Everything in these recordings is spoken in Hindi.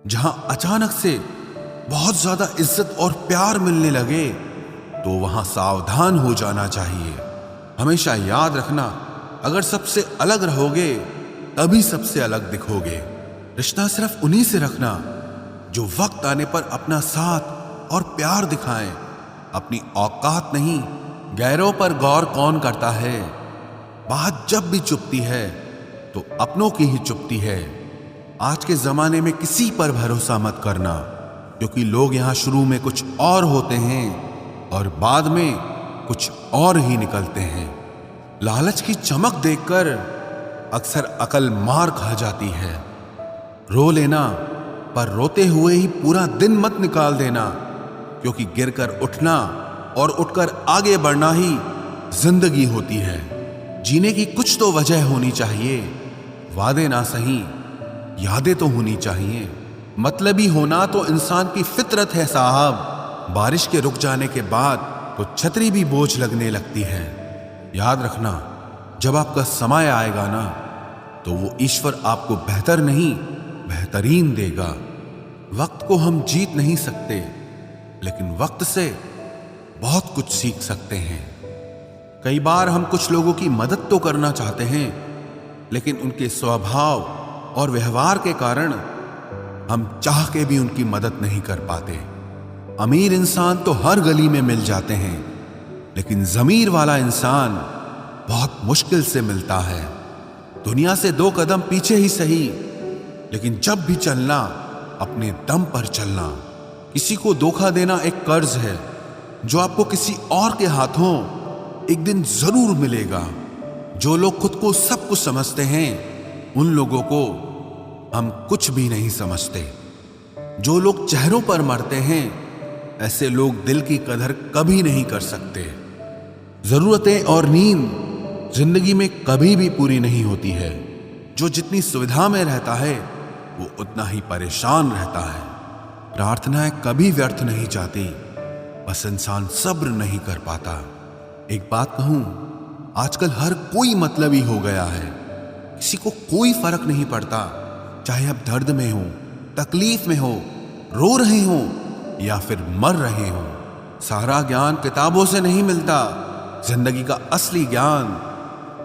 जहां अचानक से बहुत ज्यादा इज्जत और प्यार मिलने लगे तो वहां सावधान हो जाना चाहिए। हमेशा याद रखना, अगर सबसे अलग रहोगे तभी सबसे अलग दिखोगे। रिश्ता सिर्फ उन्हीं से रखना जो वक्त आने पर अपना साथ और प्यार दिखाएं। अपनी औकात नहीं, गैरों पर गौर कौन करता है। बात जब भी चुपती है तो अपनों की ही चुपती है। आज के जमाने में किसी पर भरोसा मत करना, क्योंकि लोग यहां शुरू में कुछ और होते हैं और बाद में कुछ और ही निकलते हैं। लालच की चमक देखकर अक्सर अकल मार खा जाती है। रो लेना, पर रोते हुए ही पूरा दिन मत निकाल देना, क्योंकि गिरकर उठना और उठकर आगे बढ़ना ही जिंदगी होती है। जीने की कुछ तो वजह होनी चाहिए। वादे ना सही, यादें तो होनी चाहिए। मतलबी होना तो इंसान की फितरत है साहब। बारिश के रुक जाने के बाद तो छतरी भी बोझ लगने लगती है। याद रखना, जब आपका समय आएगा ना तो वो ईश्वर आपको बेहतर नहीं बेहतरीन देगा। वक्त को हम जीत नहीं सकते, लेकिन वक्त से बहुत कुछ सीख सकते हैं। कई बार हम कुछ लोगों की मदद तो करना चाहते हैं, लेकिन उनके स्वभाव और व्यवहार के कारण हम चाह के भी उनकी मदद नहीं कर पाते। अमीर इंसान तो हर गली में मिल जाते हैं, लेकिन ज़मीर वाला इंसान बहुत मुश्किल से मिलता है। दुनिया से 2 कदम पीछे ही सही, लेकिन जब भी चलना अपने दम पर चलना। किसी को धोखा देना एक कर्ज है जो आपको किसी और के हाथों एक दिन जरूर मिलेगा। जो लोग खुद को सब कुछ समझते हैं, उन लोगों को हम कुछ भी नहीं समझते। जो लोग चेहरों पर मरते हैं, ऐसे लोग दिल की कदर कभी नहीं कर सकते। जरूरतें और नींद जिंदगी में कभी भी पूरी नहीं होती है। जो जितनी सुविधा में रहता है वो उतना ही परेशान रहता है। प्रार्थनाएं कभी व्यर्थ नहीं जाती, बस इंसान सब्र नहीं कर पाता। एक बात कहूं, आजकल हर कोई मतलबी हो गया है। किसी को कोई फर्क नहीं पड़ता, चाहे आप दर्द में हो, तकलीफ में हो, रो रहे हो या फिर मर रहे हो। सारा ज्ञान किताबों से नहीं मिलता। जिंदगी का असली ज्ञान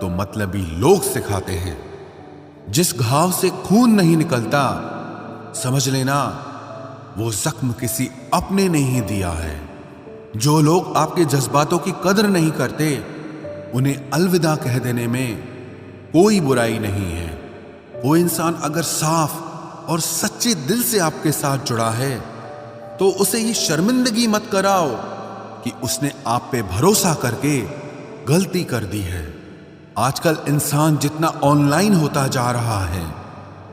तो मतलबी लोग सिखाते हैं। जिस घाव से खून नहीं निकलता, समझ लेना वो जख्म किसी अपने ने ही दिया है। जो लोग आपके जज्बातों की कदर नहीं करते, उन्हें अलविदा कह देने में कोई बुराई नहीं है। वो इंसान अगर साफ और सच्चे दिल से आपके साथ जुड़ा है तो उसे ये शर्मिंदगी मत कराओ कि उसने आप पे भरोसा करके गलती कर दी है। आजकल इंसान जितना ऑनलाइन होता जा रहा है,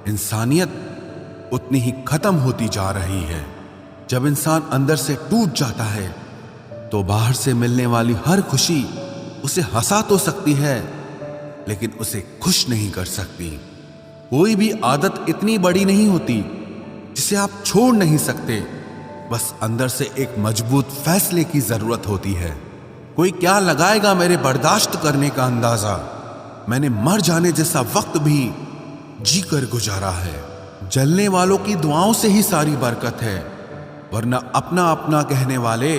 इंसानियत उतनी ही खत्म होती जा रही है। जब इंसान अंदर से टूट जाता है तो बाहर से मिलने वाली हर खुशी उसे हंसा तो सकती है, लेकिन उसे खुश नहीं कर सकती। कोई भी आदत इतनी बड़ी नहीं होती जिसे आप छोड़ नहीं सकते। बस अंदर से एक मजबूत फैसले की जरूरत होती है। कोई क्या लगाएगा मेरे बर्दाश्त करने का अंदाजा। मैंने मर जाने जैसा वक्त भी जी कर गुजारा है। जलने वालों की दुआओं से ही सारी बरकत है, वरना अपना अपना कहने वाले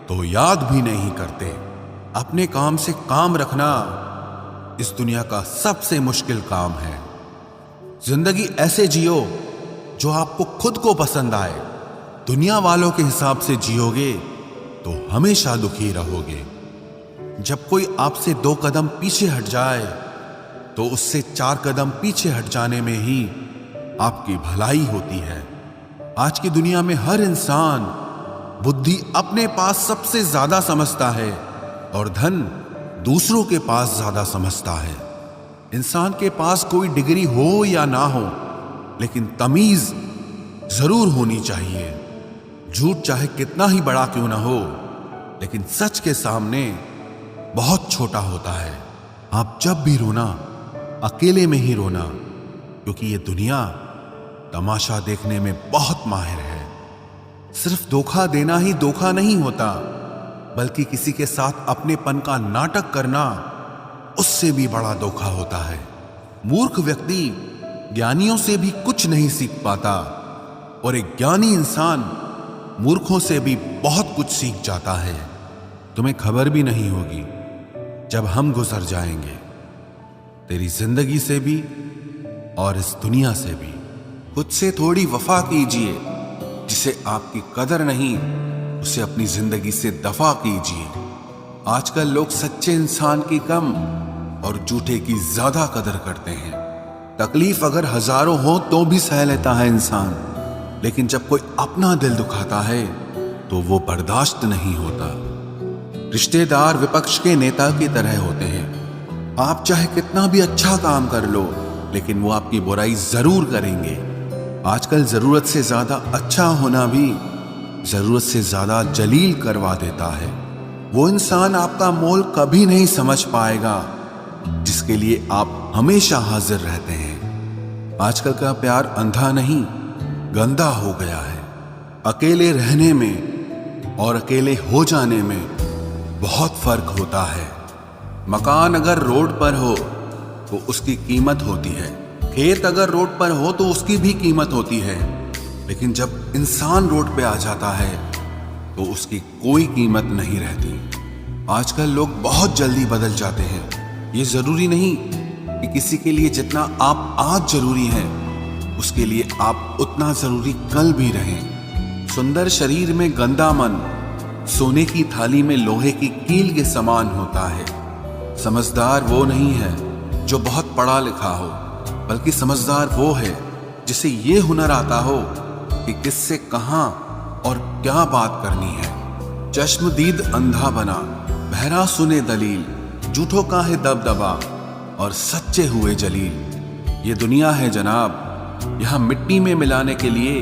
तो याद भी नहीं करते। अपने काम से काम रखना इस दुनिया का सबसे मुश्किल काम है। जिंदगी ऐसे जियो जो आपको खुद को पसंद आए। दुनिया वालों के हिसाब से जियोगे तो हमेशा दुखी रहोगे। जब कोई आपसे 2 कदम पीछे हट जाए तो उससे 4 कदम पीछे हट जाने में ही आपकी भलाई होती है। आज की दुनिया में हर इंसान बुद्धि अपने पास सबसे ज्यादा समझता है और धन दूसरों के पास ज्यादा समझता है। इंसान के पास कोई डिग्री हो या ना हो, लेकिन तमीज जरूर होनी चाहिए। झूठ चाहे कितना ही बड़ा क्यों ना हो, लेकिन सच के सामने बहुत छोटा होता है। आप जब भी रोना, अकेले में ही रोना, क्योंकि ये दुनिया तमाशा देखने में बहुत माहिर है। सिर्फ धोखा देना ही धोखा नहीं होता, बल्कि किसी के साथ अपनेपन का नाटक करना उससे भी बड़ा धोखा होता है। मूर्ख व्यक्ति ज्ञानियों से भी कुछ नहीं सीख पाता, और एक ज्ञानी इंसान मूर्खों से भी बहुत कुछ सीख जाता है। तुम्हें खबर भी नहीं होगी जब हम गुजर जाएंगे, तेरी जिंदगी से भी और इस दुनिया से भी। खुद से थोड़ी वफा कीजिए, जिसे आपकी कदर नहीं उसे अपनी जिंदगी से दफा कीजिए। आजकल लोग सच्चे इंसान की कम और झूठे की ज्यादा कदर करते हैं। तकलीफ अगर हजारों हो तो भी सह लेता है इंसान, लेकिन जब कोई अपना दिल दुखाता है तो वो बर्दाश्त नहीं होता। रिश्तेदार विपक्ष के नेता की तरह होते हैं। आप चाहे कितना भी अच्छा काम कर लो, लेकिन वो आपकी बुराई जरूर करेंगे। आजकल जरूरत से ज्यादा अच्छा होना भी जरूरत से ज्यादा जलील करवा देता है। वो इंसान आपका मोल कभी नहीं समझ पाएगा जिसके लिए आप हमेशा हाजिर रहते हैं। आजकल का प्यार अंधा नहीं, गंदा हो गया है। अकेले रहने में और अकेले हो जाने में बहुत फर्क होता है। मकान अगर रोड पर हो तो उसकी कीमत होती है, खेत अगर रोड पर हो तो उसकी भी कीमत होती है, लेकिन जब इंसान रोड पे आ जाता है तो उसकी कोई कीमत नहीं रहती। आजकल लोग बहुत जल्दी बदल जाते हैं। ये जरूरी नहीं कि किसी के लिए जितना आप आज जरूरी हैं, उसके लिए आप उतना जरूरी कल भी रहें। सुंदर शरीर में गंदा मन सोने की थाली में लोहे की कील के समान होता है। समझदार वो नहीं है जो बहुत पढ़ा लिखा हो, बल्कि समझदार वो है जिसे ये हुनर आता हो कि किससे कहां और क्या बात करनी है। चश्मदीद अंधा बना, बहरा सुने दलील, झूठों का है दबदबा और सच्चे हुए जलील। ये दुनिया है जनाब, यहां मिट्टी में मिलाने के लिए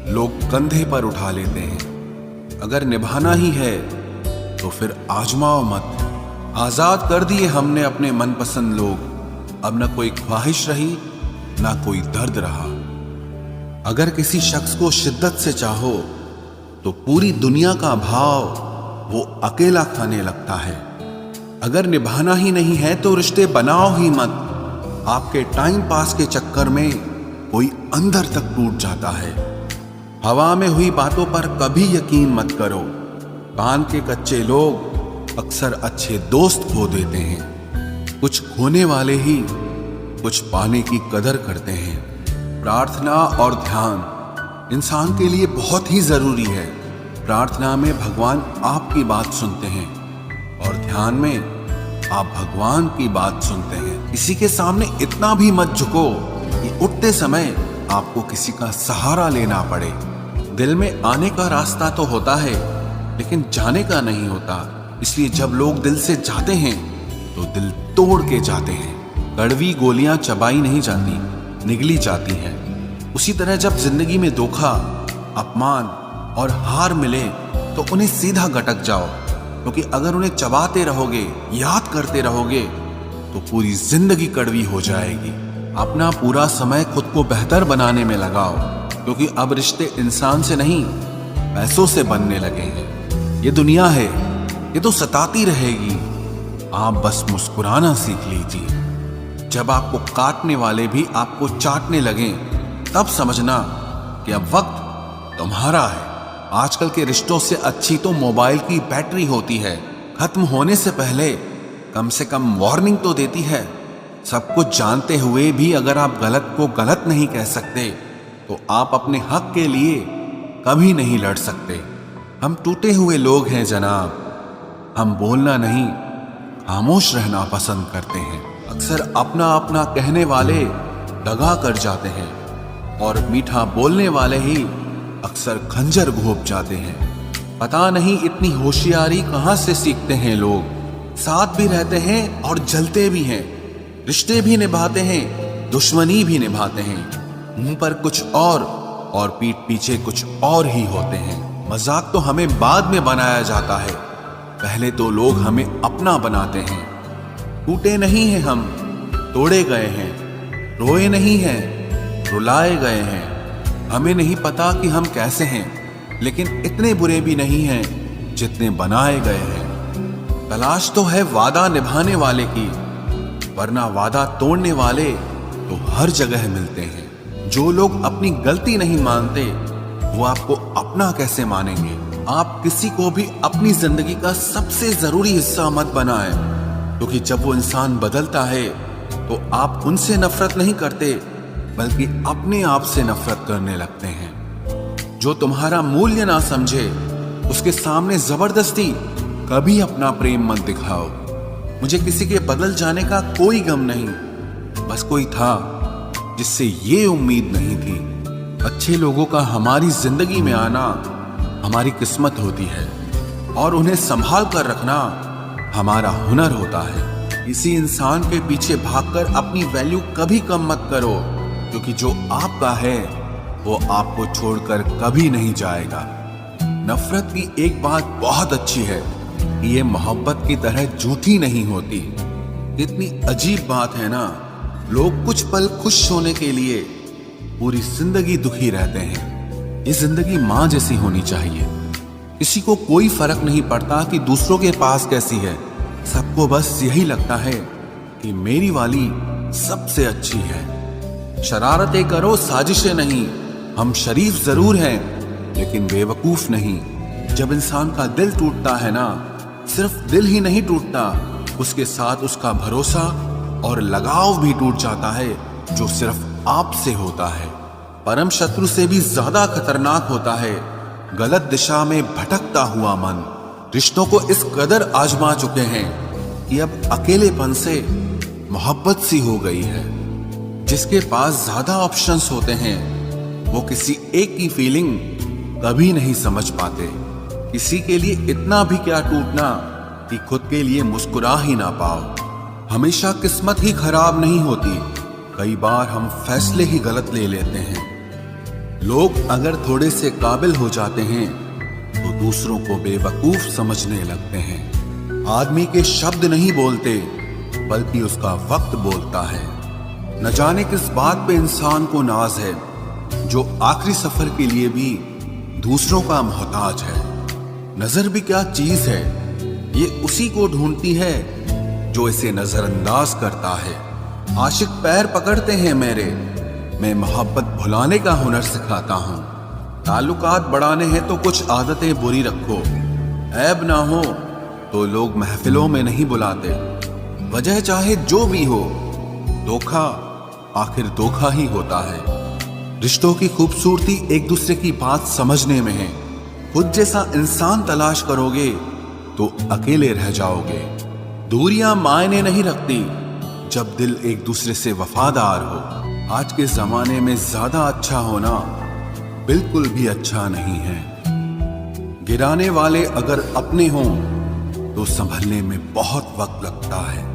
लोग कंधे पर उठा लेते हैं। अगर निभाना ही है तो फिर आजमाओ मत। आजाद कर दिए हमने अपने मनपसंद लोग, अब न कोई ख्वाहिश रही ना कोई दर्द रहा। अगर किसी शख्स को शिद्दत से चाहो तो पूरी दुनिया का भाव वो अकेला खाने लगता है। अगर निभाना ही नहीं है तो रिश्ते बनाओ ही मत। आपके टाइम पास के चक्कर में कोई अंदर तक टूट जाता है। हवा में हुई बातों पर कभी यकीन मत करो। कान के कच्चे लोग अक्सर अच्छे दोस्त खो देते हैं। कुछ खोने वाले ही कुछ पाने की कदर करते हैं। प्रार्थना और ध्यान इंसान के लिए बहुत ही जरूरी है। प्रार्थना में भगवान आपकी बात सुनते हैं और ध्यान में आप भगवान की बात सुनते हैं। किसी के सामने इतना भी मत झुको कि उठते समय आपको किसी का सहारा लेना पड़े। दिल में आने का रास्ता तो होता है, लेकिन जाने का नहीं होता। इसलिए जब लोग दिल से जाते हैं तो दिल तोड़ के जाते हैं। कड़वी गोलियां चबाई नहीं जाती, निगली जाती हैं। उसी तरह जब जिंदगी में धोखा, अपमान और हार मिले तो उन्हें सीधा गटक जाओ, क्योंकि अगर उन्हें चबाते रहोगे, याद करते रहोगे तो पूरी जिंदगी कड़वी हो जाएगी। अपना पूरा समय खुद को बेहतर बनाने में लगाओ, क्योंकि अब रिश्ते इंसान से नहीं पैसों से बनने लगे हैं। ये दुनिया है, ये तो सताती रहेगी। आप बस मुस्कुराना सीख लीजिए। जब आपको काटने वाले भी आपको चाटने लगें, तब समझना कि अब वक्त तुम्हारा है। आजकल के रिश्तों से अच्छी तो मोबाइल की बैटरी होती है। खत्म होने से पहले कम से कम वार्निंग तो देती है। सब कुछ जानते हुए भी अगर आप गलत को गलत नहीं कह सकते तो आप अपने हक के लिए कभी नहीं लड़ सकते। हम टूटे हुए लोग हैं जनाब। हम बोलना नहीं, खामोश रहना पसंद करते हैं। अक्सर अपना अपना कहने वाले दगा कर जाते हैं और मीठा बोलने वाले ही अक्सर खंजर घोंप जाते हैं। पता नहीं इतनी होशियारी कहां से सीखते हैं लोग। साथ भी रहते हैं और जलते भी हैं, रिश्ते भी निभाते हैं, दुश्मनी भी निभाते हैं। मुंह पर कुछ और पीठ पीछे कुछ और ही होते हैं। मजाक तो हमें बाद में बनाया जाता है, पहले तो लोग हमें अपना बनाते हैं। टूटे नहीं हैं हम, तोड़े गए हैं। रोए नहीं हैं, रुलाए गए हैं। हमें नहीं पता कि हम कैसे हैं, लेकिन इतने बुरे भी नहीं हैं जितने बनाए गए हैं। तलाश तो है वादा निभाने वाले की, वरना वादा तोड़ने वाले तो हर जगह मिलते हैं। जो लोग अपनी गलती नहीं मानते वो आपको अपना कैसे मानेंगे। आप किसी को भी अपनी जिंदगी का सबसे जरूरी हिस्सा मत बनाएं, क्योंकि जब वो इंसान बदलता है तो आप उनसे नफरत नहीं करते बल्कि अपने आप से नफरत करने लगते हैं। जो तुम्हारा मूल्य ना समझे उसके सामने जबरदस्ती कभी अपना प्रेम मत दिखाओ। मुझे किसी के बदल जाने का कोई गम नहीं, बस कोई था जिससे ये उम्मीद नहीं थी। अच्छे लोगों का हमारी जिंदगी में आना हमारी किस्मत होती है और उन्हें संभाल कर रखना हमारा हुनर होता है। किसी इंसान के पीछे भागकर अपनी वैल्यू कभी कम मत करो, क्योंकि जो आपका है वो आपको छोड़कर कभी नहीं जाएगा। नफरत की एक बात बहुत अच्छी है कि ये मोहब्बत की तरह झूठी नहीं होती। कितनी अजीब बात है ना, लोग कुछ पल खुश होने के लिए पूरी जिंदगी दुखी रहते हैं। ये जिंदगी माँ जैसी होनी चाहिए। किसी को कोई फर्क नहीं पड़ता कि दूसरों के पास कैसी है, सबको बस यही लगता है कि मेरी वाली सबसे अच्छी है। शरारतें करो, साजिशें नहीं। हम शरीफ जरूर हैं लेकिन बेवकूफ नहीं। जब इंसान का दिल टूटता है ना, सिर्फ दिल ही नहीं टूटता, उसके साथ उसका भरोसा और लगाव भी टूट जाता है, जो सिर्फ आपसे होता है। परम शत्रु से भी ज्यादा खतरनाक होता है गलत दिशा में भटकता हुआ मन। रिश्तों को इस कदर आजमा चुके हैं कि अब अकेलेपन से मोहब्बत सी हो गई है। जिसके पास ज्यादा ऑप्शंस होते हैं वो किसी एक की फीलिंग कभी नहीं समझ पाते। किसी के लिए इतना भी क्या टूटना कि खुद के लिए मुस्कुरा ही ना पाओ। हमेशा किस्मत ही खराब नहीं होती, कई बार हम फैसले ही गलत ले लेते हैं। लोग अगर थोड़े से काबिल हो जाते हैं तो दूसरों को बेवकूफ समझने लगते हैं। आदमी के शब्द नहीं बोलते बल्कि उसका वक्त बोलता है। न जाने किस बात पे इंसान को नाज है, जो आखिरी सफर के लिए भी दूसरों का मोहताज है। नजर भी क्या चीज है, ये उसी को ढूंढती है जो इसे नजरअंदाज करता है। आशिक पैर पकड़ते हैं मेरे, मैं मोहब्बत भुलाने का हुनर सिखाता हूँ। ताल्लुकात बढ़ाने हैं तो कुछ आदतें बुरी रखो, ऐब ना हो तो लोग महफिलों में नहीं बुलाते। वजह चाहे जो भी हो, धोखा आखिर धोखा ही होता है। रिश्तों की खूबसूरती एक दूसरे की बात समझने में है। खुद जैसा इंसान तलाश करोगे तो अकेले रह जाओगे। दूरियां मायने नहीं रखती जब दिल एक दूसरे से वफादार हो। आज के जमाने में ज्यादा अच्छा होना बिल्कुल भी अच्छा नहीं है। गिराने वाले अगर अपने हों तो संभलने में बहुत वक्त लगता है।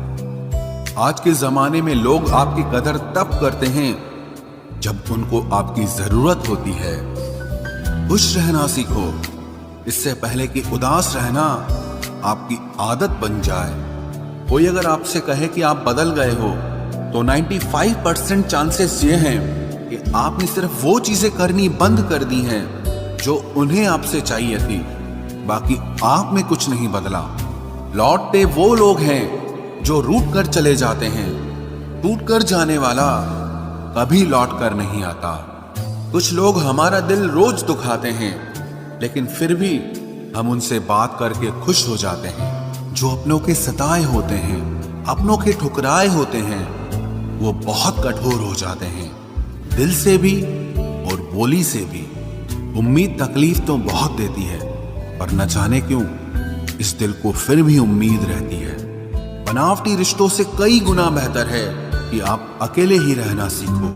आज के जमाने में लोग आपकी कदर तब करते हैं जब उनको आपकी जरूरत होती है। खुश रहना सीखो, इससे पहले कि उदास रहना आपकी आदत बन जाए। कोई अगर आपसे कहे कि आप बदल गए हो तो 95% चांसेस ये हैं कि आपने सिर्फ वो चीजें करनी बंद कर दी हैं जो उन्हें आपसे चाहिए थी। बाकी आप में कुछ नहीं बदला। लौटते वो लोग हैं जो रूठ कर चले जाते हैं। टूट कर जाने वाला कभी लौट कर नहीं आता। कुछ लोग हमारा दिल रोज दुखाते हैं, लेकिन फिर भी हम उनसे बात करके खुश हो जाते हैं। जो अपनों के सताए होते हैं, अपनों के ठुकराए होते हैं, वो बहुत कठोर हो जाते हैं, दिल से भी और बोली से भी। उम्मीद तकलीफ तो बहुत देती है, पर न जाने क्यों इस दिल को फिर भी उम्मीद रहती है। बनावटी रिश्तों से कई गुना बेहतर है कि आप अकेले ही रहना सीखो।